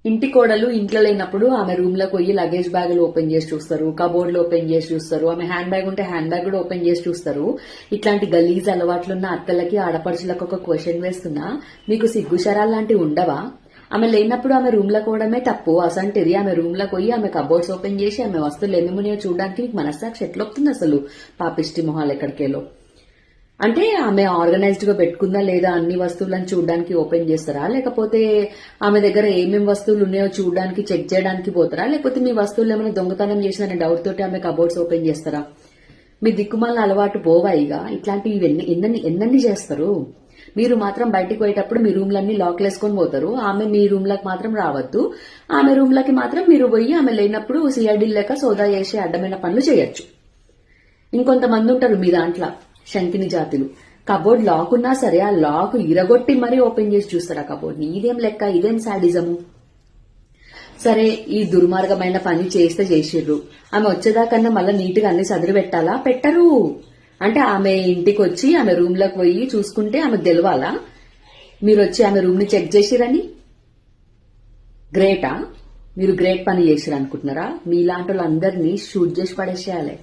ఇంటి కోడలు ఇంట్లో లేనప్పుడు ఆమె రూమ్ లోకి పోయి లగేజ్ బ్యాగులు ఓపెన్ చేసి చూస్తారు, కబోర్డ్లు ఓపెన్ చేసి చూస్తారు, ఆమె హ్యాండ్ బ్యాగ్ ఉంటే హ్యాండ్ బ్యాగ్ కూడా ఓపెన్ చేసి చూస్తారు. ఇట్లాంటి గలీజ్ అలవాట్లున్న అత్తలకి ఆడపడుచులకు ఒక క్వశ్చన్ వేస్తున్నా, మీకు సిగ్గుశరాలు లాంటివి ఉండవా? ఆమె లేనప్పుడు ఆమె రూమ్ లో పోవడమే తప్పు. అసంటిది ఆమె రూమ్ లోకి పోయి ఆమె కబోర్డ్స్ ఓపెన్ చేసి ఆమె వస్తువులు ఏమేమున్నాయో చూడడానికి మీకు మనస్సాక్షి ఎట్లొస్తుంది అసలు? పాపిష్టి మొహాలు ఎక్కడికేలో. అంటే ఆమె ఆర్గనైజ్డ్ గా పెట్టుకుందా లేదా అన్ని వస్తువులను చూడడానికి ఓపెన్ చేస్తారా, లేకపోతే ఆమె దగ్గర ఏమేం వస్తువులు ఉన్నాయో చూడడానికి చెక్ చేయడానికి పోతారా, లేకపోతే మీ వస్తువులు ఏమైనా దొంగతనం చేసిన డౌట్ తోటి ఆమె కబోర్డ్స్ ఓపెన్ చేస్తారా? మీ దిక్కుమాలిన అలవాటు పోవా ఇక? ఇట్లాంటివి ఎన్నెన్ని చేస్తారు? మీరు మాత్రం బయటికి పోయేటప్పుడు మీ రూమ్లన్నీ లాక్ వేసుకొని పోతారు, ఆమె మీ రూమ్ లకు మాత్రం రావద్దు. ఆమె రూమ్ లకి మాత్రం మీరు పోయి ఆమె లేనప్పుడు సిఐడి లేక సోదా చేసే అడ్డమైన పనులు చేయొచ్చు. ఇంకొంతమంది ఉంటారు మీ దాంట్లో శంకిని జాతులు. కబోర్డ్ లాక్ ఉన్నా సరే ఆ లాక్ ఇరగొట్టి మరీ ఓపెన్ చేసి చూస్తారు ఆ కబోర్డ్ ని. ఇదేం లెక్క? ఇదేం శాడిజము? సరే, ఈ దుర్మార్గమైన పని చేస్తే చేసిర్రు, ఆమె వచ్చేదాకన్నా మళ్ళీ నీట్ గా అన్ని సదిరి పెట్టాలా? పెట్టరు. అంటే ఆమె ఇంటికి వచ్చి ఆమె రూమ్ లోకి పోయి చూసుకుంటే ఆమెకు తెలవాలా మీరు వచ్చి ఆమె రూమ్ ని చెక్ చేసిరని? గ్రేటా? మీరు గ్రేట్ పని చేసిరు అనుకుంటున్నారా? మీలాంటి వాళ్ళందరినీ షూట్ చేసి పడేసేయాలి.